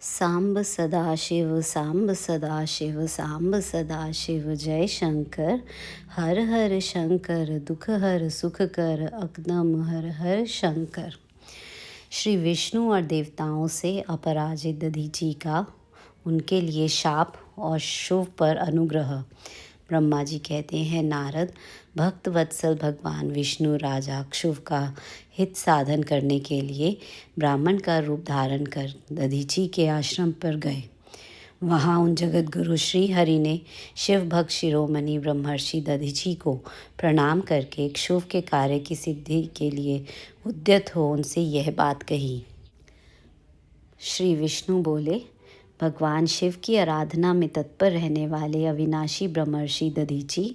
सांब सदाशिव सांब सदाशिव सांब सदाशिव जय शंकर। हर हर शंकर दुख हर सुख कर अकदम हर हर शंकर। श्री विष्णु और देवताओं से अपराजित दधीची का उनके लिए शाप और शुभ पर अनुग्रह। ब्रह्मा जी कहते हैं, नारद, भक्त वत्सल भगवान विष्णु राजा क्षुभ का हित साधन करने के लिए ब्राह्मण का रूप धारण कर दधीची के आश्रम पर गए। वहाँ उन जगत गुरु श्री हरि ने शिव भक्त शिरोमणि ब्रह्मर्षि दधीची को प्रणाम करके क्षुभ के कार्य की सिद्धि के लिए उद्यत हो उनसे यह बात कही। श्री विष्णु बोले, भगवान शिव की आराधना में तत्पर रहने वाले अविनाशी ब्रह्मर्षि दधीची,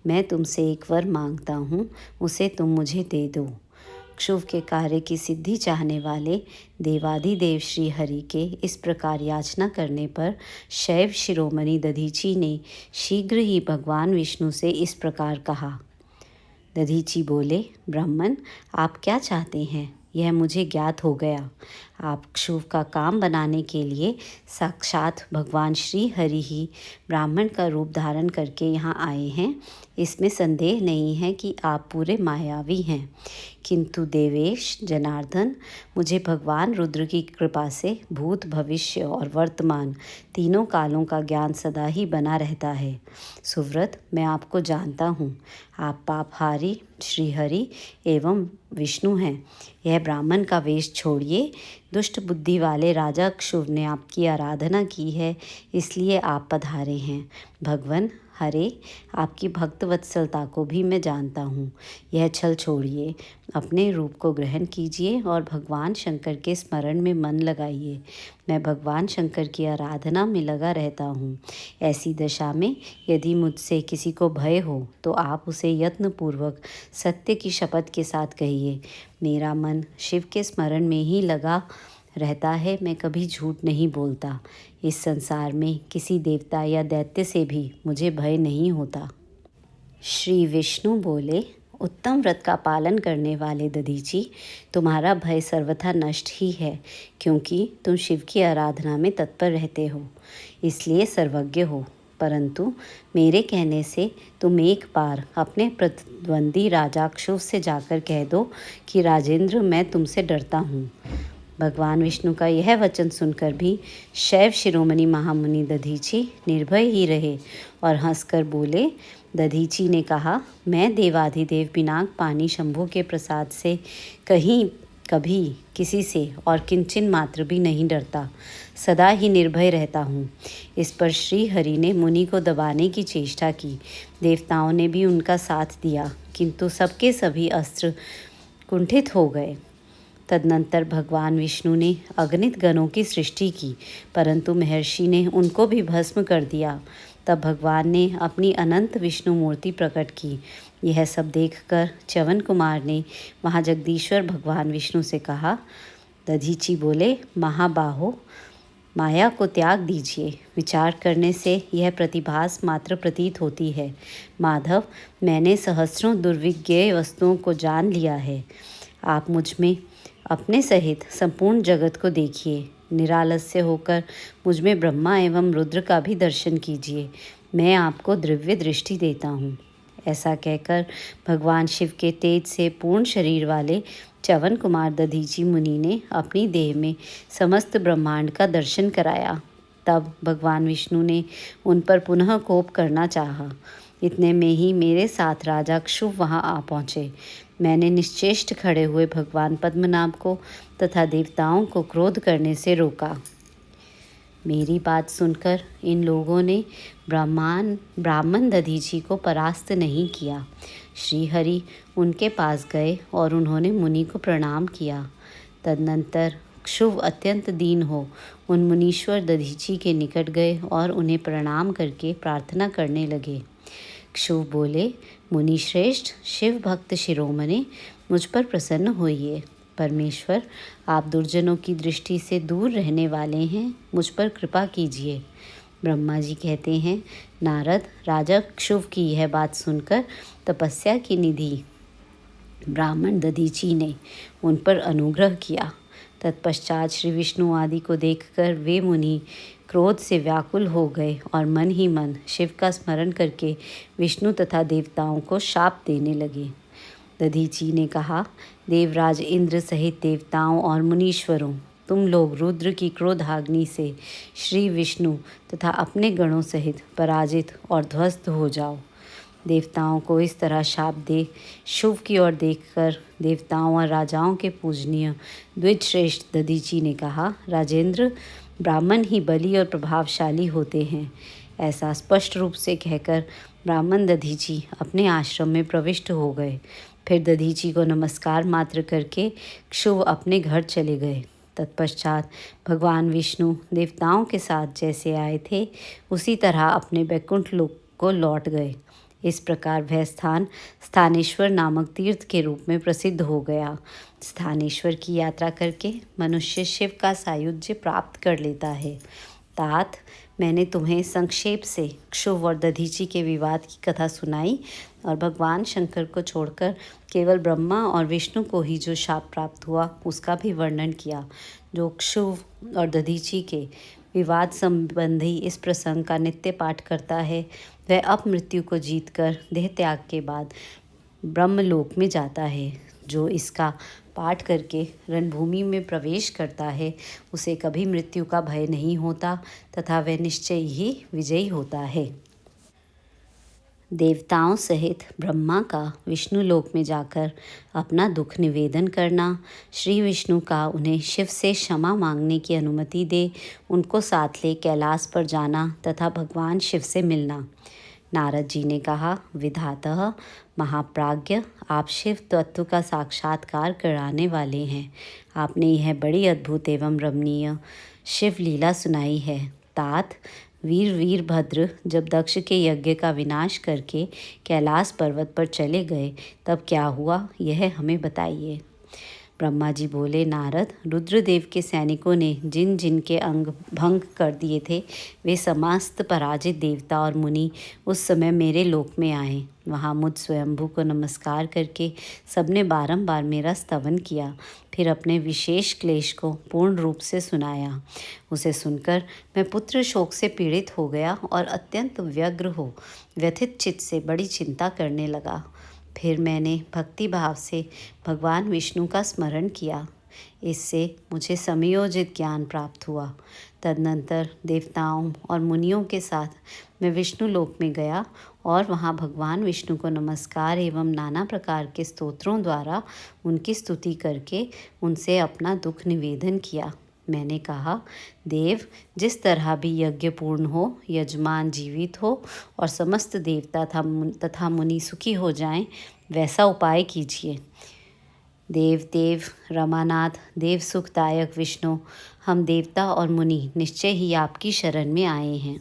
मैं तुमसे एक वर मांगता हूँ, उसे तुम मुझे दे दो। क्षुभ के कार्य की सिद्धि चाहने वाले देवाधिदेव श्री हरि के इस प्रकार याचना करने पर शैव शिरोमणि दधीची ने शीघ्र ही भगवान विष्णु से इस प्रकार कहा। दधीची बोले, ब्राह्मण, आप क्या चाहते हैं यह मुझे ज्ञात हो गया। आप क्षुभ का काम बनाने के लिए साक्षात भगवान श्री हरि ही ब्राह्मण का रूप धारण करके यहाँ आए हैं, इसमें संदेह नहीं है कि आप पूरे मायावी हैं। किंतु देवेश जनार्दन, मुझे भगवान रुद्र की कृपा से भूत भविष्य और वर्तमान तीनों कालों का ज्ञान सदा ही बना रहता है। सुव्रत, मैं आपको जानता हूँ, आप पापहारी श्रीहरि एवं विष्णु हैं। यह ब्राह्मण का वेश छोड़िए। दुष्ट बुद्धि वाले राजा क्षुभ ने आपकी आराधना की है, इसलिए आप पधारे हैं। भगवान हरे, आपकी भक्त वत्सलता को भी मैं जानता हूँ। यह छल छोड़िए, अपने रूप को ग्रहण कीजिए और भगवान शंकर के स्मरण में मन लगाइए। मैं भगवान शंकर की आराधना में लगा रहता हूँ। ऐसी दशा में यदि मुझसे किसी को भय हो तो आप उसे यत्नपूर्वक सत्य की शपथ के साथ कहिए। मेरा मन शिव के स्मरण में ही लगा रहता है, मैं कभी झूठ नहीं बोलता। इस संसार में किसी देवता या दैत्य से भी मुझे भय नहीं होता। श्री विष्णु बोले, उत्तम व्रत का पालन करने वाले दधीची, तुम्हारा भय सर्वथा नष्ट ही है, क्योंकि तुम शिव की आराधना में तत्पर रहते हो, इसलिए सर्वज्ञ हो। परंतु मेरे कहने से तुम एक बार अपने प्रतिद्वंदी राजा क्षुभ से जाकर कह दो कि राजेंद्र, मैं तुमसे डरता हूँ। भगवान विष्णु का यह वचन सुनकर भी शैव शिरोमणि महामुनि दधीची निर्भय ही रहे और हंसकर बोले। दधीची ने कहा, मैं देवाधिदेव पिनाक पानी शंभु के प्रसाद से कभी किसी से और किंचन मात्र भी नहीं डरता, सदा ही निर्भय रहता हूँ। इस पर श्री हरि ने मुनि को दबाने की चेष्टा की। देवताओं ने भी उनका साथ दिया, किंतु सबके सभी अस्त्र कुंठित हो गए। तदनंतर भगवान विष्णु ने अगणित गणों की सृष्टि की, परंतु महर्षि ने उनको भी भस्म कर दिया। तब भगवान ने अपनी अनंत विष्णु मूर्ति प्रकट की। यह सब देखकर च्यवन कुमार ने वहाँ जगदीश्वर भगवान विष्णु से कहा। दधीची बोले, महाबाहो, माया को त्याग दीजिए। विचार करने से यह प्रतिभास मात्र प्रतीत होती है। माधव, मैंने सहस्रों दुर्विज्ञेय वस्तुओं को जान लिया है। आप मुझ में अपने सहित संपूर्ण जगत को देखिए। निरालस्य होकर मुझ में ब्रह्मा एवं रुद्र का भी दर्शन कीजिए। मैं आपको दिव्य दृष्टि देता हूँ। ऐसा कहकर भगवान शिव के तेज से पूर्ण शरीर वाले च्यवन कुमार दधीची मुनि ने अपनी देह में समस्त ब्रह्मांड का दर्शन कराया। तब भगवान विष्णु ने उन पर पुनः कोप करना चाहा। इतने में ही मेरे साथ राजा क्षुभ वहाँ आ पहुँचे। मैंने निश्चेष्ट खड़े हुए भगवान पद्मनाभ को तथा देवताओं को क्रोध करने से रोका। मेरी बात सुनकर इन लोगों ने ब्राह्मण दधीची को परास्त नहीं किया। श्री हरि उनके पास गए और उन्होंने मुनि को प्रणाम किया। तदनंतर क्षुभ अत्यंत दीन हो उन मुनीश्वर दधीची के निकट गए और उन्हें प्रणाम करके प्रार्थना करने लगे। क्षुभ बोले, मुनि श्रेष्ठ, शिव भक्त शिरोमणि, मुझ पर प्रसन्न होइए। परमेश्वर, आप दुर्जनों की दृष्टि से दूर रहने वाले हैं, मुझ पर कृपा कीजिए। ब्रह्मा जी कहते हैं, नारद, राजा क्षुभ की यह बात सुनकर तपस्या की निधि ब्राह्मण दधीची ने उन पर अनुग्रह किया। तत्पश्चात श्री विष्णु आदि को देखकर वे मुनि क्रोध से व्याकुल हो गए और मन ही मन शिव का स्मरण करके विष्णु तथा देवताओं को शाप देने लगे। दधीची ने कहा, देवराज इंद्र सहित देवताओं और मुनीश्वरों, तुम लोग रुद्र की क्रोधाग्नि से श्री विष्णु तथा अपने गणों सहित पराजित और ध्वस्त हो जाओ। देवताओं को इस तरह शाप दे शुभ की ओर देखकर देवताओं और राजाओं के पूजनीय द्विजश्रेष्ठ दधीची ने कहा, राजेंद्र, ब्राह्मण ही बली और प्रभावशाली होते हैं। ऐसा स्पष्ट रूप से कहकर ब्राह्मण दधीची अपने आश्रम में प्रविष्ट हो गए। फिर दधीची को नमस्कार मात्र करके क्षुभ अपने घर चले गए। तत्पश्चात भगवान विष्णु देवताओं के साथ जैसे आए थे उसी तरह अपने वैकुंठ लोक को लौट गए। इस प्रकार वह स्थान स्थानेश्वर नामक तीर्थ के रूप में प्रसिद्ध हो गया। स्थानेश्वर की यात्रा करके मनुष्य शिव का सायुज्य प्राप्त कर लेता है। तात, मैंने तुम्हें संक्षेप से क्षुभ और दधीची के विवाद की कथा सुनाई और भगवान शंकर को छोड़कर केवल ब्रह्मा और विष्णु को ही जो शाप प्राप्त हुआ उसका भी वर्णन किया। जो क्षुभ और दधीची के विवाद संबंधी इस प्रसंग का नित्य पाठ करता है वह अपमृत्यु को जीतकर देह त्याग के बाद ब्रह्मलोक में जाता है। जो इसका पाठ करके रणभूमि में प्रवेश करता है उसे कभी मृत्यु का भय नहीं होता तथा वह निश्चय ही विजयी होता है। देवताओं सहित ब्रह्मा का विष्णु लोक में जाकर अपना दुख निवेदन करना, श्री विष्णु का उन्हें शिव से क्षमा मांगने की अनुमति दे उनको साथ ले कैलाश पर जाना तथा भगवान शिव से मिलना। नारद जी ने कहा, विधातः महाप्राज्ञ, आप शिव तत्व का साक्षात्कार कराने वाले हैं। आपने यह बड़ी अद्भुत एवं रमणीय शिव लीला सुनाई है। तात, वीरभद्र जब दक्ष के यज्ञ का विनाश करके कैलाश पर्वत पर चले गए तब क्या हुआ यह हमें बताइए। ब्रह्मा जी बोले, नारद, रुद्रदेव के सैनिकों ने जिन जिन के अंग भंग कर दिए थे वे समस्त पराजित देवता और मुनि उस समय मेरे लोक में आए। वहाँ मुझ स्वयंभू को नमस्कार करके सबने बारंबार मेरा स्तवन किया, फिर अपने विशेष क्लेश को पूर्ण रूप से सुनाया। उसे सुनकर मैं पुत्र शोक से पीड़ित हो गया और अत्यंत व्यग्र हो व्यथित चित्त से बड़ी चिंता करने लगा। फिर मैंने भक्ति भाव से भगवान विष्णु का स्मरण किया। इससे मुझे समयोजित ज्ञान प्राप्त हुआ। तदनंतर देवताओं और मुनियों के साथ मैं विष्णु लोक में गया और वहाँ भगवान विष्णु को नमस्कार एवं नाना प्रकार के स्तोत्रों द्वारा उनकी स्तुति करके उनसे अपना दुख निवेदन किया। मैंने कहा, देव, जिस तरह भी यज्ञ पूर्ण हो, यजमान जीवित हो और समस्त देवता तथा मुनि सुखी हो जाएं, वैसा उपाय कीजिए। देव रमानाथ, देव सुखदायक विष्णु, हम देवता और मुनि निश्चय ही आपकी शरण में आए हैं।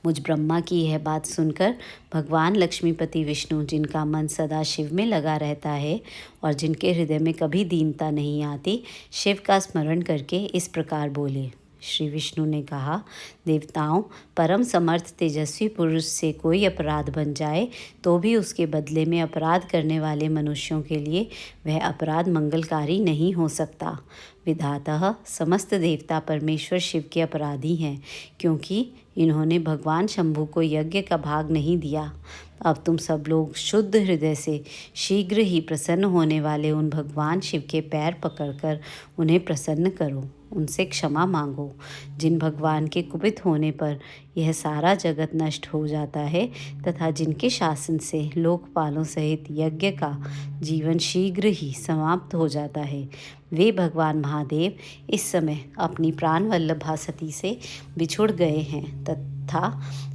मुझ ब्रह्मा की यह बात सुनकर भगवान लक्ष्मीपति विष्णु, जिनका मन सदा शिव में लगा रहता है और जिनके हृदय में कभी दीनता नहीं आती, शिव का स्मरण करके इस प्रकार बोले। श्री विष्णु ने कहा, देवताओं, परम समर्थ तेजस्वी पुरुष से कोई अपराध बन जाए तो भी उसके बदले में अपराध करने वाले मनुष्यों के लिए वह अपराध मंगलकारी नहीं हो सकता। विधातः समस्त देवता परमेश्वर शिव के अपराधी हैं, क्योंकि इन्होंने भगवान शंभु को यज्ञ का भाग नहीं दिया। अब तुम सब लोग शुद्ध हृदय से शीघ्र ही प्रसन्न होने वाले उन भगवान शिव के पैर पकड़कर उन्हें प्रसन्न करो, उनसे क्षमा मांगो। जिन भगवान के कुपित होने पर यह सारा जगत नष्ट हो जाता है तथा जिनके शासन से लोकपालों सहित यज्ञ का जीवन शीघ्र ही समाप्त हो जाता है, वे भगवान महादेव इस समय अपनी प्राण वल्लभा सती से बिछुड़ गए हैं तथा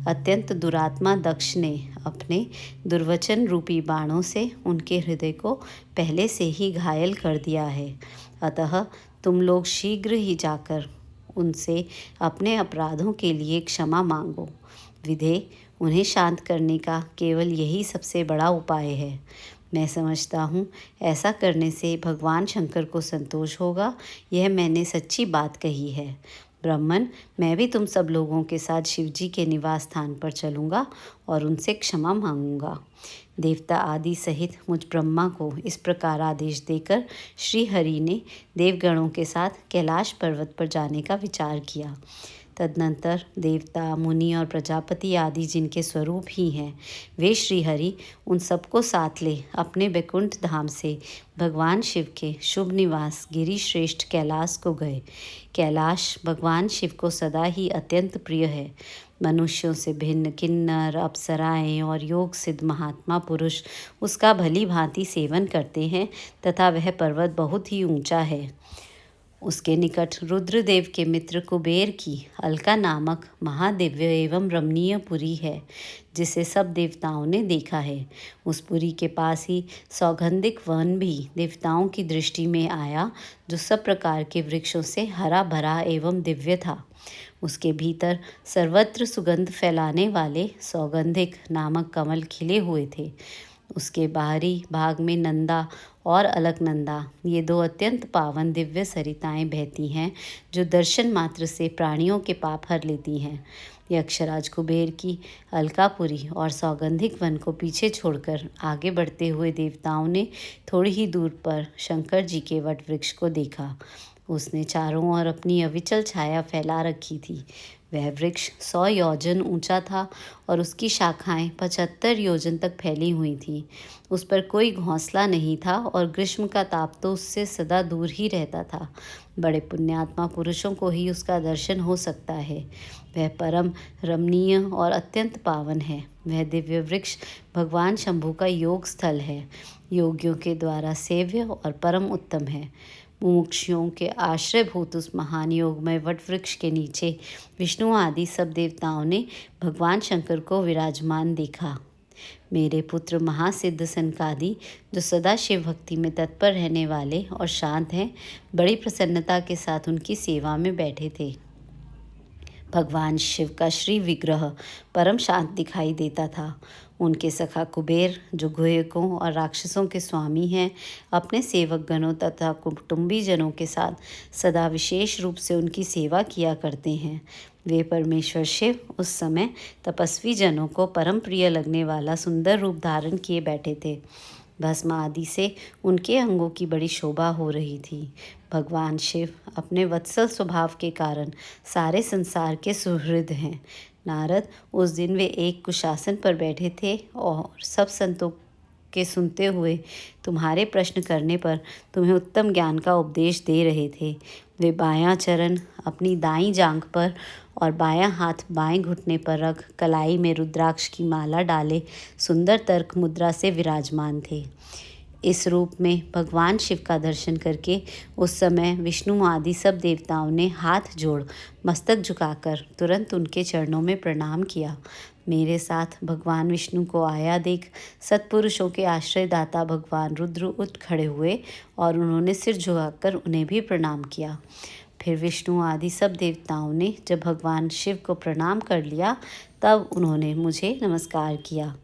अत्यंत दुरात्मा दक्ष ने अपने दुर्वचन रूपी बाणों से उनके हृदय को पहले से ही घायल कर दिया है। अतः तुम लोग शीघ्र ही जाकर उनसे अपने अपराधों के लिए क्षमा मांगो। विधे, उन्हें शांत करने का केवल यही सबसे बड़ा उपाय है। मैं समझता हूँ ऐसा करने से भगवान शंकर को संतोष होगा। यह मैंने सच्ची बात कही है। ब्राह्मण, मैं भी तुम सब लोगों के साथ शिवजी के निवास स्थान पर चलूँगा और उनसे क्षमा मांगूंगा। देवता आदि सहित मुझ ब्रह्मा को इस प्रकार आदेश देकर श्री हरि ने देवगणों के साथ कैलाश पर्वत पर जाने का विचार किया। तदनंतर देवता, मुनि और प्रजापति आदि जिनके स्वरूप ही हैं, वे श्रीहरि उन सबको साथ ले अपने बैकुंठ धाम से भगवान शिव के शुभ निवास गिरिश्रेष्ठ कैलाश को गए। कैलाश भगवान शिव को सदा ही अत्यंत प्रिय है। मनुष्यों से भिन्न किन्नर, अप्सराएं और योग सिद्ध महात्मा पुरुष उसका भली भांति सेवन करते हैं तथा वह पर्वत बहुत ही ऊंचा है। उसके निकट रुद्रदेव के मित्र कुबेर की अलका नामक महादिव्य एवं रमणीय पुरी है, जिसे सब देवताओं ने देखा है। उस पुरी के पास ही सौगंधिक वन भी देवताओं की दृष्टि में आया, जो सब प्रकार के वृक्षों से हरा भरा एवं दिव्य था। उसके भीतर सर्वत्र सुगंध फैलाने वाले सौगंधिक नामक कमल खिले हुए थे। उसके बाहरी भाग में नंदा और अलकनंदा, ये दो अत्यंत पावन दिव्य सरिताएं बहती हैं, जो दर्शन मात्र से प्राणियों के पाप हर लेती हैं। यक्षराज कुबेर की अलकापुरी और सौगंधिक वन को पीछे छोड़कर आगे बढ़ते हुए देवताओं ने थोड़ी ही दूर पर शंकर जी के वट वृक्ष को देखा। उसने चारों ओर अपनी अविचल छाया फैला रखी थी। वह वृक्ष 100 योजन ऊंचा था और उसकी शाखाएं 75 योजन तक फैली हुई थी। उस पर कोई घोंसला नहीं था और ग्रीष्म का ताप तो उससे सदा दूर ही रहता था। बड़े पुण्यात्मा पुरुषों को ही उसका दर्शन हो सकता है। वह परम रमणीय और अत्यंत पावन है। वह दिव्य वृक्ष भगवान शंभु का योग स्थल है, योगियों के द्वारा सेव्य और परम उत्तम है। मुमुक्षुओं के आश्रयभूत उस महान योगमय वट वृक्ष के नीचे विष्णु आदि सब देवताओं ने भगवान शंकर को विराजमान देखा। मेरे पुत्र महासिद्ध सनकादि, जो सदा शिव भक्ति में तत्पर रहने वाले और शांत हैं, बड़ी प्रसन्नता के साथ उनकी सेवा में बैठे थे। भगवान शिव का श्री विग्रह परम शांत दिखाई देता था। उनके सखा कुबेर, जो गुहकों और राक्षसों के स्वामी हैं, अपने सेवक गणों तथा कुटुंबी जनों के साथ सदा विशेष रूप से उनकी सेवा किया करते हैं। वे परमेश्वर शिव उस समय तपस्वी जनों को परम प्रिय लगने वाला सुंदर रूप धारण किए बैठे थे। भस्म आदि से उनके अंगों की बड़ी शोभा हो रही थी। भगवान शिव अपने वत्सल स्वभाव के कारण सारे संसार के सुहृद हैं। नारद, उस दिन वे एक कुशासन पर बैठे थे और सब संतों के सुनते हुए तुम्हारे प्रश्न करने पर तुम्हें उत्तम ज्ञान का उपदेश दे रहे थे। वे बायां चरण अपनी दाईं जांघ पर और बायां हाथ बाएं घुटने पर रख कलाई में रुद्राक्ष की माला डाले सुंदर तर्क मुद्रा से विराजमान थे। इस रूप में भगवान शिव का दर्शन करके उस समय विष्णु आदि सब देवताओं ने हाथ जोड़ मस्तक झुकाकर तुरंत उनके चरणों में प्रणाम किया। मेरे साथ भगवान विष्णु को आया देख सत्पुरुषों के आश्रयदाता भगवान रुद्र उठ खड़े हुए और उन्होंने सिर झुकाकर उन्हें भी प्रणाम किया। फिर विष्णु आदि सब देवताओं ने जब भगवान शिव को प्रणाम कर लिया, तब उन्होंने मुझे नमस्कार किया।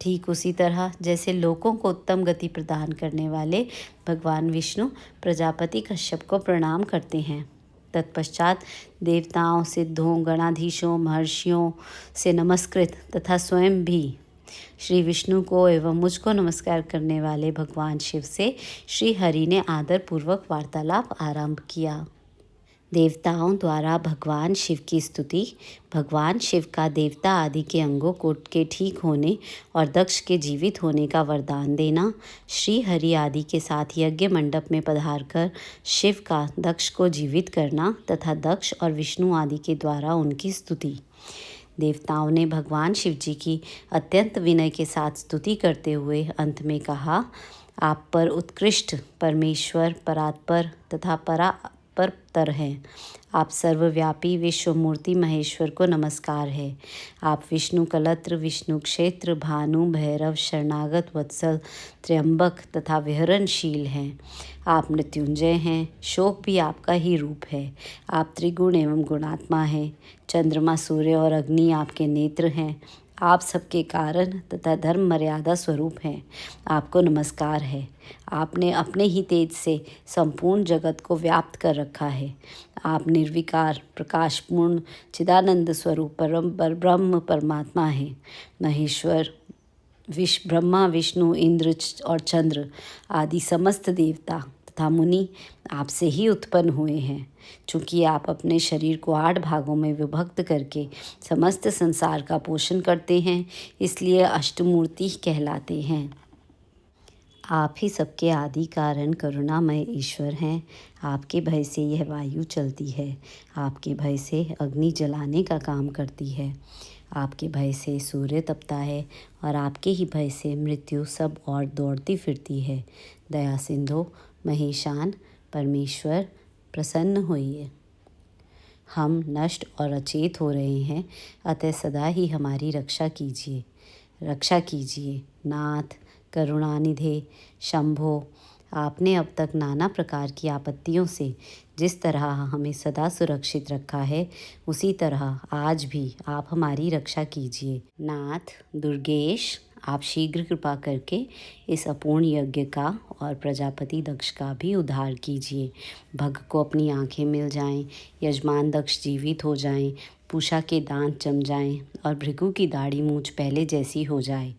ठीक उसी तरह जैसे लोगों को उत्तम गति प्रदान करने वाले भगवान विष्णु प्रजापति कश्यप को प्रणाम करते हैं। तत्पश्चात देवताओं, सिद्धों, गणाधीशों, महर्षियों से नमस्कृत तथा स्वयं भी श्री विष्णु को एवं मुझको नमस्कार करने वाले भगवान शिव से श्री हरि ने आदरपूर्वक वार्तालाप आरंभ किया। देवताओं द्वारा भगवान शिव की स्तुति, भगवान शिव का देवता आदि के अंगों को के ठीक होने और दक्ष के जीवित होने का वरदान देना, श्री हरि आदि के साथ यज्ञ मंडप में पधारकर शिव का दक्ष को जीवित करना तथा दक्ष और विष्णु आदि के द्वारा उनकी स्तुति। देवताओं ने भगवान शिव जी की अत्यंत विनय के साथ स्तुति करते हुए अंत में कहा, आप पर उत्कृष्ट परमेश्वर, परात्पर तथा पर हैं। आप सर्वव्यापी विश्वमूर्ति महेश्वर को नमस्कार है। आप विष्णु कलत्र, विष्णु क्षेत्र, भानु, भैरव, शरणागत, वत्सल, त्र्यंबक तथा विहरणशील हैं। आप मृत्युंजय हैं। शोक भी आपका ही रूप है। आप त्रिगुण एवं गुणात्मा हैं। चंद्रमा, सूर्य और अग्नि आपके नेत्र हैं। आप सबके कारण तथा धर्म मर्यादा स्वरूप हैं। आपको नमस्कार है। आपने अपने ही तेज से संपूर्ण जगत को व्याप्त कर रखा है। आप निर्विकार, प्रकाशपूर्ण, चिदानंद स्वरूप परम ब्रह्म परमात्मा हैं। महेश्वर ब्रह्मा, विष्णु, इंद्र और चंद्र आदि समस्त देवता तथा मुनि आपसे ही उत्पन्न हुए हैं। चूँकि आप अपने शरीर को 8 भागों में विभक्त करके समस्त संसार का पोषण करते हैं, इसलिए अष्टमूर्ति कहलाते हैं। आप ही सबके आदि कारण करुणामय ईश्वर हैं। आपके भय से यह वायु चलती है, आपके भय से अग्नि जलाने का काम करती है, आपके भय से सूर्य तपता है और आपके ही भय से मृत्यु सब और दौड़ती फिरती है। दया सिंधु महेशान परमेश्वर प्रसन्न होइए। हम नष्ट और अचेत हो रहे हैं, अतः सदा ही हमारी रक्षा कीजिए। नाथ करुणानिधे शंभो, आपने अब तक नाना प्रकार की आपत्तियों से जिस तरह हमें सदा सुरक्षित रखा है, उसी तरह आज भी आप हमारी रक्षा कीजिए। नाथ दुर्गेश, आप शीघ्र कृपा करके इस अपूर्ण यज्ञ का और प्रजापति दक्ष का भी उद्धार कीजिए। भग को अपनी आंखें मिल जाएं, यजमान दक्ष जीवित हो जाएं, पूषा के दांत जम जाएं और भृगु की दाढ़ी मूंछ पहले जैसी हो जाए।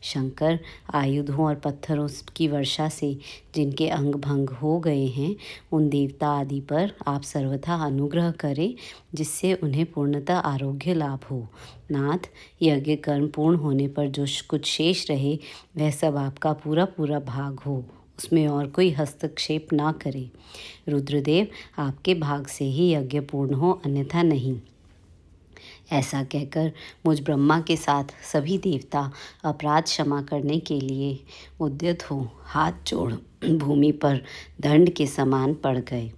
शंकर आयुधों और पत्थरों की वर्षा से जिनके अंग भंग हो गए हैं, उन देवता आदि पर आप सर्वथा अनुग्रह करें, जिससे उन्हें पूर्णतः आरोग्य लाभ हो। नाथ, यज्ञ कर्म पूर्ण होने पर जो कुछ शेष रहे, वह सब आपका पूरा पूरा भाग हो, उसमें और कोई हस्तक्षेप ना करे। रुद्रदेव, आपके भाग से ही यज्ञ पूर्ण हो, अन्यथा नहीं। ऐसा कहकर मुझ ब्रह्मा के साथ सभी देवता अपराध क्षमा करने के लिए उद्यत हो हाथ जोड़ भूमि पर दंड के समान पड़ गए।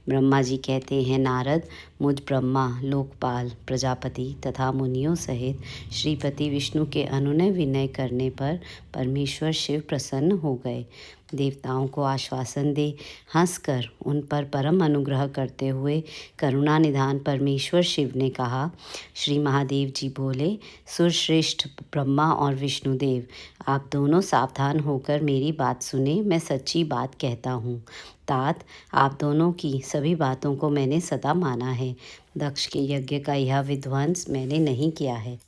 ब्रह्मा जी कहते हैं, नारद, मुझ ब्रह्मा, लोकपाल, प्रजापति तथा मुनियों सहित श्रीपति विष्णु के अनुनय विनय करने पर परमेश्वर शिव प्रसन्न हो गए। देवताओं को आश्वासन दे हंसकर उन पर परम अनुग्रह करते हुए करुणा निधान परमेश्वर शिव ने कहा, श्री महादेव जी बोले, सुरश्रेष्ठ ब्रह्मा और विष्णुदेव, आप दोनों सावधान होकर मेरी बात सुने। मैं सच्ची बात कहता हूँ। तात, आप दोनों की सभी बातों को मैंने सदा माना है। दक्ष के यज्ञ का यह विध्वंस मैंने नहीं किया है।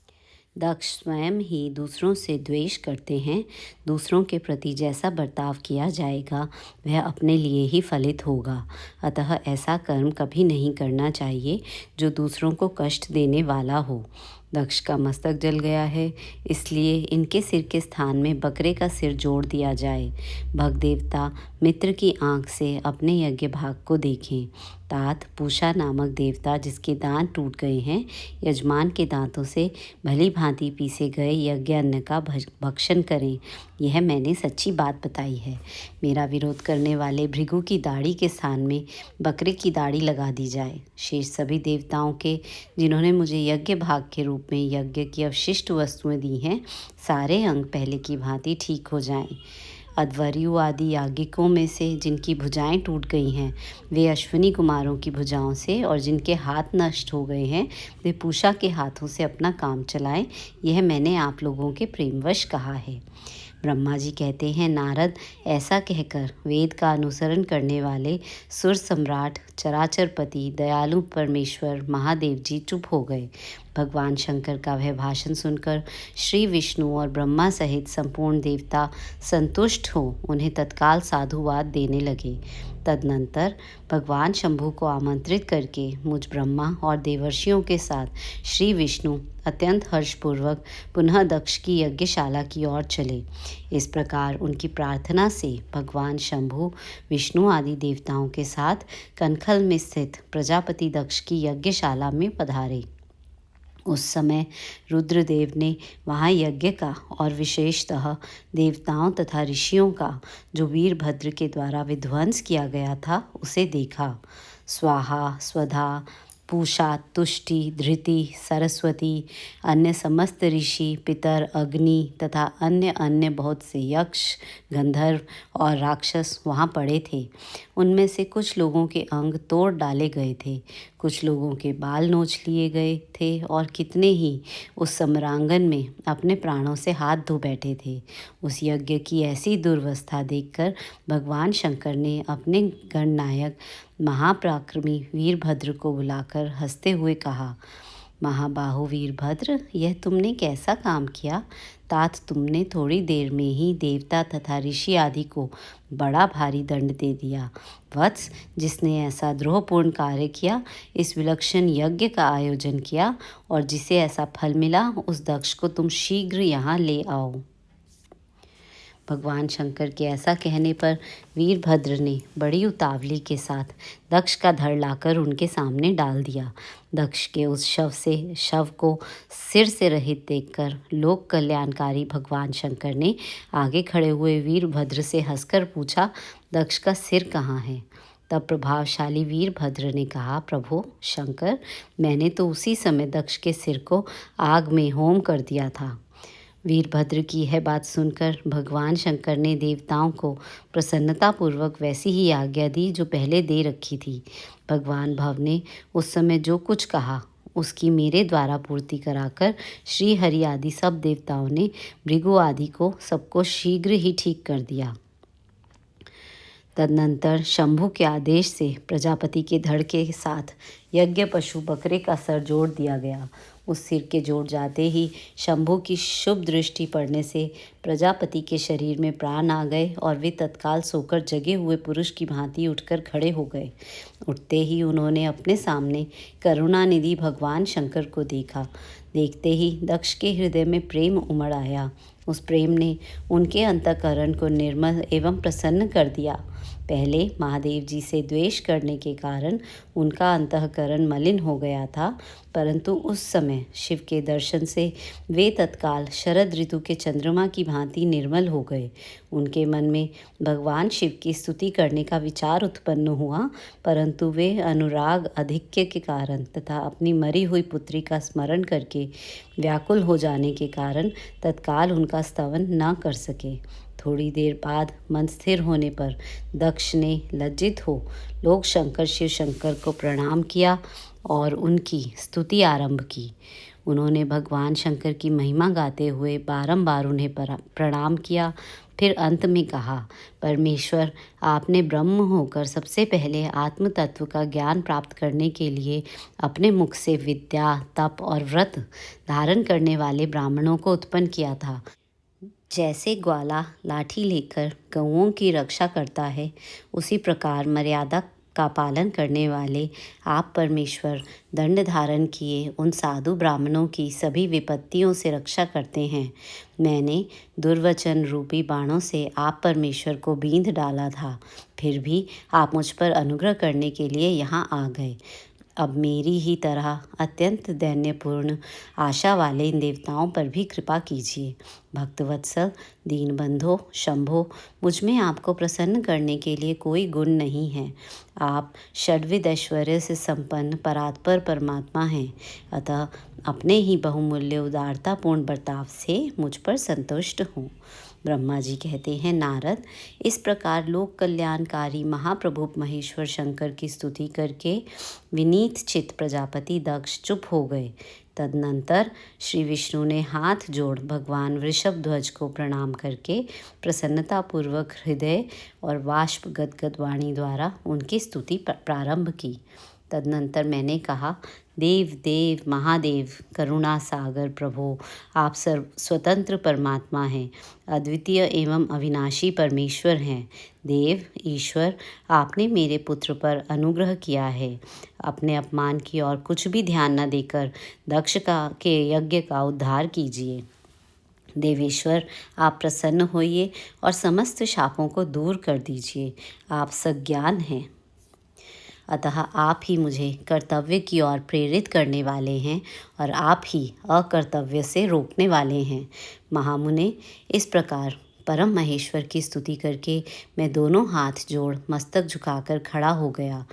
दक्ष स्वयं ही दूसरों से द्वेष करते हैं। दूसरों के प्रति जैसा बर्ताव किया जाएगा, वह अपने लिए ही फलित होगा। अतः ऐसा कर्म कभी नहीं करना चाहिए जो दूसरों को कष्ट देने वाला हो। दक्ष का मस्तक जल गया है, इसलिए इनके सिर के स्थान में बकरे का सिर जोड़ दिया जाए। भग देवता मित्र की आंख से अपने यज्ञ भाग को देखें। तात, पूषा नामक देवता जिसके दांत टूट गए हैं, यजमान के दांतों से भली भांति पीसे गए यज्ञ अन्न का भक्षण करें। यह मैंने सच्ची बात बताई है। मेरा विरोध करने वाले भृगु की दाढ़ी के स्थान में बकरे की दाढ़ी लगा दी जाए। शेष सभी देवताओं के जिन्होंने मुझे यज्ञ भाग के रूप में यज्ञ की अवशिष्ट वस्तुएं दी हैं, सारे अंग पहले की भांति ठीक हो जाएं। अध्वर्यु आदि याज्ञिकों में से जिनकी भुजाएं टूट गई हैं, वे अश्विनी कुमारों की भुजाओं से, और जिनके हाथ नष्ट हो गए हैं, वे पूषा के हाथों से अपना काम चलाएं। यह मैंने आप लोगों के प्रेमवश कहा है। ब्रह्मा जी कहते हैं, नारद, ऐसा कहकर वेद का अनुसरण करने वाले सुर सम्राट चराचरपति दयालु परमेश्वर महादेव जी चुप हो गए। भगवान शंकर का वह भाषण सुनकर श्री विष्णु और ब्रह्मा सहित संपूर्ण देवता संतुष्ट हो उन्हें तत्काल साधुवाद देने लगे। तदनंतर भगवान शंभु को आमंत्रित करके मुझ ब्रह्मा और देवर्षियों के साथ श्री विष्णु अत्यंत हर्षपूर्वक पुनः दक्ष की यज्ञशाला की ओर चले। इस प्रकार उनकी प्रार्थना से भगवान शंभु विष्णु आदि देवताओं के साथ कनखल में स्थित प्रजापति दक्ष की यज्ञशाला में पधारे। उस समय रुद्रदेव ने वहाँ यज्ञ का और विशेषतः देवताओं तथा ऋषियों का जो वीरभद्र के द्वारा विध्वंस किया गया था, उसे देखा। स्वाहा, स्वधा, पूषा, तुष्टि, धृति, सरस्वती, अन्य समस्त ऋषि, पितर, अग्नि तथा अन्य बहुत से यक्ष, गंधर्व और राक्षस वहाँ पड़े थे। उनमें से कुछ लोगों के अंग तोड़ डाले गए थे, कुछ लोगों के बाल नोच लिए गए थे और कितने ही उस समरांगन में अपने प्राणों से हाथ धो बैठे थे। उस यज्ञ की ऐसी दुर्वस्था देखकर भगवान शंकर ने अपने गणनायक महापराक्रमी वीरभद्र को बुलाकर हंसते हुए कहा, महाबाहु वीरभद्र, यह तुमने कैसा काम किया? तात तुमने थोड़ी देर में ही देवता तथा ऋषि आदि को बड़ा भारी दंड दे दिया। वत्स, जिसने ऐसा द्रोहपूर्ण कार्य किया, इस विलक्षण यज्ञ का आयोजन किया और जिसे ऐसा फल मिला, उस दक्ष को तुम शीघ्र यहाँ ले आओ। भगवान शंकर के ऐसा कहने पर वीरभद्र ने बड़ी उतावली के साथ दक्ष का धड़ लाकर उनके सामने डाल दिया। दक्ष के उस शव को सिर से रहित देखकर लोक कल्याणकारी भगवान शंकर ने आगे खड़े हुए वीरभद्र से हंसकर पूछा, दक्ष का सिर कहाँ है? तब प्रभावशाली वीरभद्र ने कहा, प्रभु शंकर, मैंने तो उसी समय दक्ष के सिर को आग में होम कर दिया था। वीरभद्र की यह बात सुनकर भगवान शंकर ने देवताओं को प्रसन्नतापूर्वक वैसी ही आज्ञा दी जो पहले दे रखी थी। भगवान भव ने उस समय जो कुछ कहा उसकी मेरे द्वारा पूर्ति कराकर श्री हरि आदि सब देवताओं ने भृगु आदि को सबको शीघ्र ही ठीक कर दिया। तदनंतर शंभु के आदेश से प्रजापति के धड़ के साथ यज्ञ पशु बकरे का सर जोड़ दिया गया। उस सिर के जोड़ जाते ही शंभु की शुभ दृष्टि पड़ने से प्रजापति के शरीर में प्राण आ गए और वे तत्काल सोकर जगे हुए पुरुष की भांति उठकर खड़े हो गए। उठते ही उन्होंने अपने सामने करुणानिधि भगवान शंकर को देखा। देखते ही दक्ष के हृदय में प्रेम उमड़ आया। उस प्रेम ने उनके अंतःकरण को निर्मल एवं प्रसन्न कर दिया। पहले महादेव जी से द्वेष करने के कारण उनका अंतःकरण मलिन हो गया था, परंतु उस समय शिव के दर्शन से वे तत्काल शरद ऋतु के चंद्रमा की भांति निर्मल हो गए। उनके मन में भगवान शिव की स्तुति करने का विचार उत्पन्न हुआ, परंतु वे अनुराग आधिक्य के कारण तथा अपनी मरी हुई पुत्री का स्मरण करके व्याकुल हो जाने के कारण तत्काल उनका स्तवन न कर सके। थोड़ी देर बाद मन स्थिर होने पर दक्ष ने लज्जित हो लोक शंकर शिव शंकर को प्रणाम किया और उनकी स्तुति आरंभ की। उन्होंने भगवान शंकर की महिमा गाते हुए बारंबार उन्हें प्रणाम किया। फिर अंत में कहा, परमेश्वर, आपने ब्रह्म होकर सबसे पहले आत्म तत्व का ज्ञान प्राप्त करने के लिए अपने मुख से विद्या, तप और व्रत धारण करने वाले ब्राह्मणों को उत्पन्न किया था। जैसे ग्वाला लाठी लेकर गौओं की रक्षा करता है, उसी प्रकार मर्यादा का पालन करने वाले आप परमेश्वर दंड धारण किए उन साधु ब्राह्मणों की सभी विपत्तियों से रक्षा करते हैं। मैंने दुर्वचन रूपी बाणों से आप परमेश्वर को बींध डाला था, फिर भी आप मुझ पर अनुग्रह करने के लिए यहाँ आ गए। अब मेरी ही तरह अत्यंत दैन्यपूर्ण आशा वाले इन देवताओं पर भी कृपा कीजिए। भक्तवत्सल, दीनबंधो, शंभो, मुझ में आपको प्रसन्न करने के लिए कोई गुण नहीं है। आप षड्विध ऐश्वर्य से संपन्न परात्पर परमात्मा हैं, अतः अपने ही बहुमूल्य उदारतापूर्ण बर्ताव से मुझ पर संतुष्ट हों। ब्रह्मा जी कहते हैं, नारद, इस प्रकार लोक कल्याणकारी महाप्रभु महेश्वर शंकर की स्तुति करके विनीत चित्त प्रजापति दक्ष चुप हो गए। तदनंतर श्री विष्णु ने हाथ जोड़ भगवान वृषभ ध्वज को प्रणाम करके प्रसन्नतापूर्वक हृदय और वाष्प गदगद वाणी द्वारा उनकी स्तुति प्रारंभ की। तदनंतर मैंने कहा, देव देव महादेव करुणा सागर प्रभो, आप सर्व स्वतंत्र परमात्मा हैं, अद्वितीय एवं अविनाशी परमेश्वर हैं। देव ईश्वर, आपने मेरे पुत्र पर अनुग्रह किया है। अपने अपमान की और कुछ भी ध्यान न देकर दक्ष के यज्ञ का उद्धार कीजिए। देवेश्वर, आप प्रसन्न होइए और समस्त शापों को दूर कर दीजिए। आप सज्ञान हैं, अतः आप ही मुझे कर्तव्य की ओर प्रेरित करने वाले हैं और आप ही अकर्तव्य से रोकने वाले हैं। महामुने, इस प्रकार परम महेश्वर की स्तुति करके मैं दोनों हाथ जोड़ मस्तक झुकाकर खड़ा हो गया।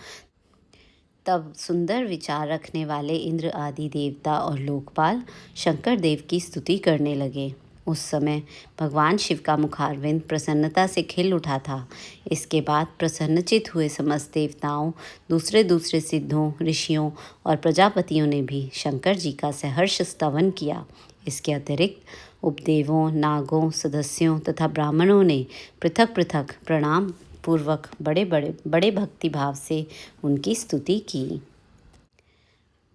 तब सुंदर विचार रखने वाले इंद्र आदि देवता और लोकपाल शंकर देव की स्तुति करने लगे। उस समय भगवान शिव का मुखारविंद प्रसन्नता से खिल उठा था। इसके बाद प्रसन्नचित हुए समस्त देवताओं, दूसरे दूसरे सिद्धों, ऋषियों और प्रजापतियों ने भी शंकर जी का सहर्ष स्तवन किया। इसके अतिरिक्त उपदेवों, नागों, सदस्यों तथा ब्राह्मणों ने पृथक पृथक प्रणाम पूर्वक बड़े भक्ति भाव से उनकी स्तुति की।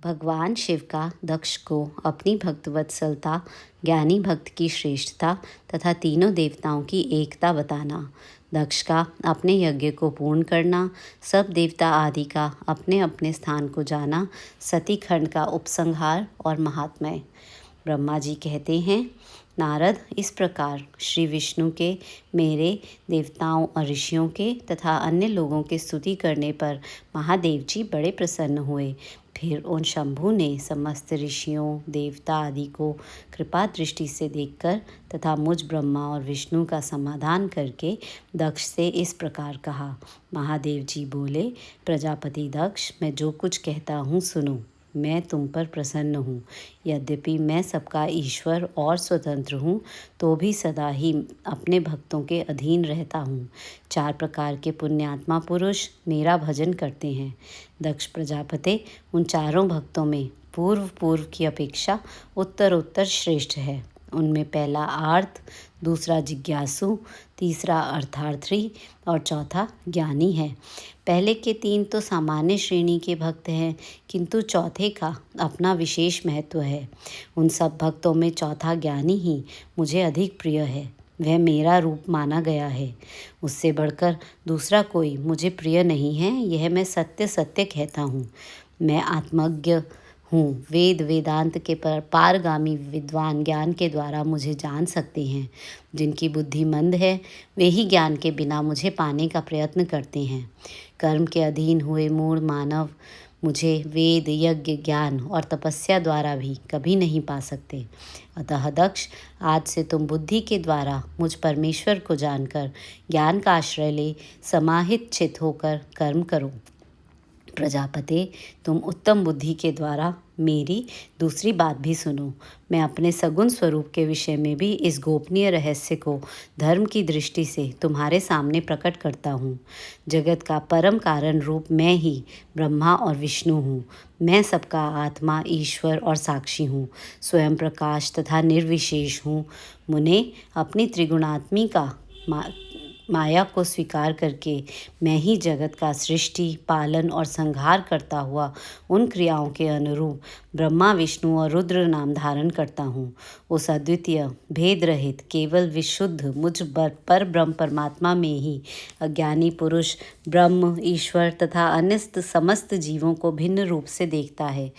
भगवान शिव का दक्ष को अपनी भक्त वत्सलता, ज्ञानी भक्त की श्रेष्ठता तथा तीनों देवताओं की एकता बताना, दक्ष का अपने यज्ञ को पूर्ण करना, सब देवता आदि का अपने अपने स्थान को जाना, सती खंड का उपसंहार और महात्म्य। ब्रह्मा जी कहते हैं, नारद, इस प्रकार श्री विष्णु के, मेरे, देवताओं और ऋषियों के तथा अन्य लोगों की स्तुति करने पर महादेव जी बड़े प्रसन्न हुए। फिर उन शंभु ने समस्त ऋषियों, देवता आदि को कृपा दृष्टि से देखकर तथा मुझ ब्रह्मा और विष्णु का समाधान करके दक्ष से इस प्रकार कहा। महादेव जी बोले, प्रजापति दक्ष, मैं जो कुछ कहता हूँ सुनो। मैं तुम पर प्रसन्न हूँ। यद्यपि मैं सबका ईश्वर और स्वतंत्र हूँ, तो भी सदा ही अपने भक्तों के अधीन रहता हूँ। 4 प्रकार के पुण्यात्मा पुरुष मेरा भजन करते हैं। दक्ष प्रजापति, उन चारों भक्तों में पूर्व की अपेक्षा उत्तर श्रेष्ठ है। उनमें पहला आर्त, दूसरा जिज्ञासु, तीसरा अर्थार्थी और चौथा ज्ञानी है। पहले के 3 तो सामान्य श्रेणी के भक्त हैं, किंतु चौथे का अपना विशेष महत्व है। उन सब भक्तों में चौथा ज्ञानी ही मुझे अधिक प्रिय है। वह मेरा रूप माना गया है। उससे बढ़कर दूसरा कोई मुझे प्रिय नहीं है, यह मैं सत्य सत्य कहता हूँ। मैं आत्मज्ञ हूँ। वेद वेदांत के पारगामी विद्वान ज्ञान के द्वारा मुझे जान सकते हैं। जिनकी बुद्धि मंद है, वे ही ज्ञान के बिना मुझे पाने का प्रयत्न करते हैं। कर्म के अधीन हुए मूढ़ मानव मुझे वेद, यज्ञ, ज्ञान और तपस्या द्वारा भी कभी नहीं पा सकते। अतः दक्ष, आज से तुम बुद्धि के द्वारा मुझ परमेश्वर को जानकर ज्ञान का आश्रय ले समाहित चित होकर कर्म करो। प्रजापते, तुम उत्तम बुद्धि के द्वारा मेरी दूसरी बात भी सुनो। मैं अपने सगुण स्वरूप के विषय में भी इस गोपनीय रहस्य को धर्म की दृष्टि से तुम्हारे सामने प्रकट करता हूँ। जगत का परम कारण रूप मैं ही ब्रह्मा और विष्णु हूँ। मैं सबका आत्मा, ईश्वर और साक्षी हूँ। स्वयं प्रकाश तथा निर्विशेष हूँ। मुने, अपनी त्रिगुणात्मी का माया को स्वीकार करके मैं ही जगत का सृष्टि, पालन और संहार करता हुआ उन क्रियाओं के अनुरूप ब्रह्मा, विष्णु और रुद्र नाम धारण करता हूँ। उस अद्वितीय, भेद रहित, केवल विशुद्ध मुझ पर ब्रह्म परमात्मा में ही अज्ञानी पुरुष ब्रह्म, ईश्वर तथा अन्य समस्त जीवों को भिन्न रूप से देखता है।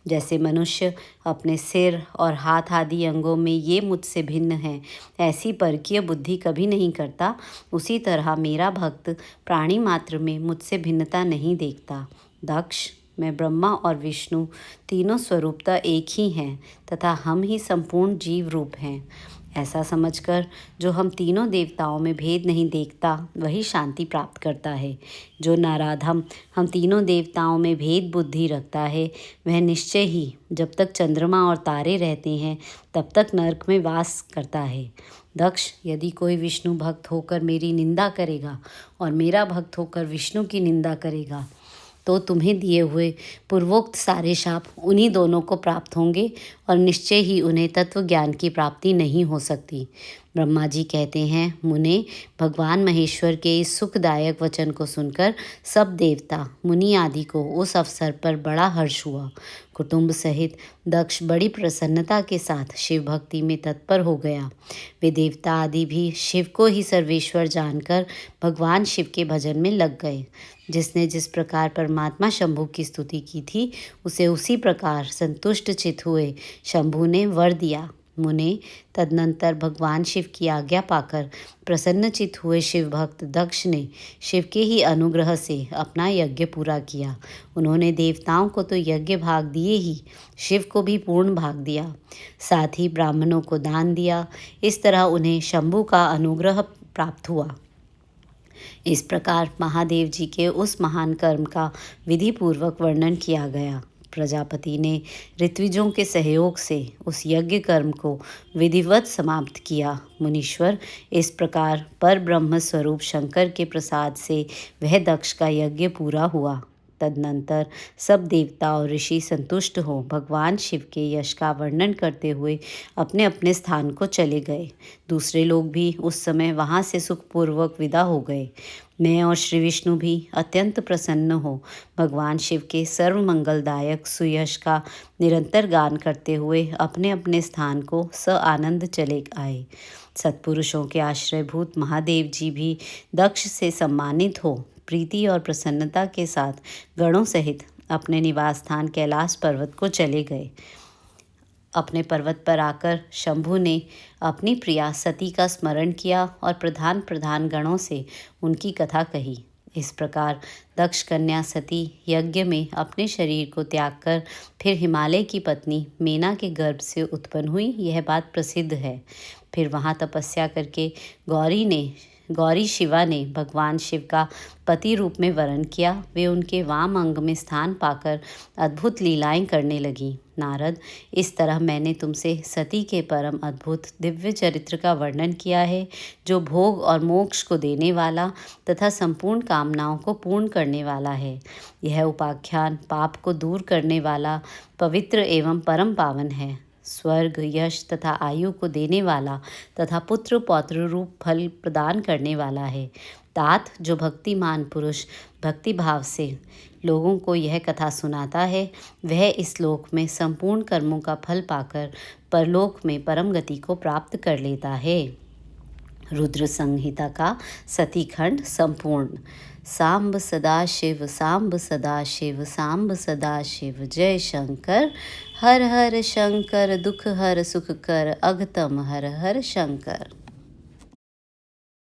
जैसे मनुष्य अपने सिर और हाथ आदि अंगों में ये मुझसे भिन्न है, ऐसी परकीय बुद्धि कभी नहीं करता, उसी तरह मेरा भक्त प्राणी मात्र में मुझसे भिन्नता नहीं देखता। दक्ष, मैं ब्रह्मा और विष्णु तीनों स्वरूपतः एक ही हैं तथा हम ही संपूर्ण जीव रूप हैं। ऐसा समझकर जो हम तीनों देवताओं में भेद नहीं देखता, वही शांति प्राप्त करता है। जो नाराधम हम तीनों देवताओं में भेद बुद्धि रखता है, वह निश्चय ही जब तक चंद्रमा और तारे रहते हैं तब तक नरक में वास करता है। दक्ष, यदि कोई विष्णु भक्त होकर मेरी निंदा करेगा और मेरा भक्त होकर विष्णु की निंदा करेगा, तो तुम्हें दिए हुए पूर्वोक्त सारे शाप उन्हीं दोनों को प्राप्त होंगे और निश्चय ही उन्हें तत्व ज्ञान की प्राप्ति नहीं हो सकती। ब्रह्मा जी कहते हैं, मुने, भगवान महेश्वर के इस सुखदायक वचन को सुनकर सब देवता, मुनि आदि को उस अवसर पर बड़ा हर्ष हुआ। कुटुंब सहित दक्ष बड़ी प्रसन्नता के साथ शिव भक्ति में तत्पर हो गया। वे देवता आदि भी शिव को ही सर्वेश्वर जानकर भगवान शिव के भजन में लग गए। जिसने जिस प्रकार परमात्मा शंभु की स्तुति की थी, उसे उसी प्रकार संतुष्ट चित हुए शंभु ने वर दिया। मुने, तदनंतर भगवान शिव की आज्ञा पाकर प्रसन्नचित हुए शिव भक्त दक्ष ने शिव के ही अनुग्रह से अपना यज्ञ पूरा किया। उन्होंने देवताओं को तो यज्ञ भाग दिए ही, शिव को भी पूर्ण भाग दिया। साथ ही ब्राह्मणों को दान दिया। इस तरह उन्हें शंभु का अनुग्रह प्राप्त हुआ। इस प्रकार महादेव जी के उस महान कर्म का विधि पूर्वक वर्णन किया गया। प्रजापति ने ऋत्विजों के सहयोग से उस यज्ञ कर्म को विधिवत समाप्त किया। मुनीश्वर, इस प्रकार पर ब्रह्म स्वरूप शंकर के प्रसाद से वह दक्ष का यज्ञ पूरा हुआ। तदनंतर सब देवता और ऋषि संतुष्ट हो भगवान शिव के यश का वर्णन करते हुए अपने अपने स्थान को चले गए। दूसरे लोग भी उस समय वहाँ से सुखपूर्वक विदा हो गए। मैं और श्री विष्णु भी अत्यंत प्रसन्न हो भगवान शिव के सर्वमंगलदायक सुयश का निरंतर गान करते हुए अपने अपने स्थान को आनंद चले आए। सत्पुरुषों के आश्रयभूत महादेव जी भी दक्ष से सम्मानित हो प्रीति और प्रसन्नता के साथ गणों सहित अपने निवास स्थान कैलाश पर्वत को चले गए। अपने पर्वत पर आकर शंभु ने अपनी प्रिया सती का स्मरण किया और प्रधान प्रधान गणों से उनकी कथा कही। इस प्रकार दक्ष कन्या सती यज्ञ में अपने शरीर को त्याग कर फिर हिमालय की पत्नी मेना के गर्भ से उत्पन्न हुई, यह बात प्रसिद्ध है। फिर वहाँ तपस्या करके गौरी शिवा ने भगवान शिव का पति रूप में वरण किया। वे उनके वाम अंग में स्थान पाकर अद्भुत लीलाएं करने लगी। नारद, इस तरह मैंने तुमसे सती के परम अद्भुत दिव्य चरित्र का वर्णन किया है, जो भोग और मोक्ष को देने वाला तथा संपूर्ण कामनाओं को पूर्ण करने वाला है। यह उपाख्यान पाप को दूर करने वाला, पवित्र एवं परम पावन है। स्वर्ग, यश तथा आयु को देने वाला तथा पुत्र पौत्र रूप फल प्रदान करने वाला है। तात, जो भक्तिमान पुरुष भक्ति भाव से लोगों को यह कथा सुनाता है, वह इस लोक में संपूर्ण कर्मों का फल पाकर परलोक में परम गति को प्राप्त कर लेता है। रुद्र संहिता का सती खंड संपूर्ण। सांब सदा शिव, सांब सदा शिव, सांब सदा शिव। जय शंकर। हर हर शंकर, दुख हर सुख कर, अघतम हर हर शंकर।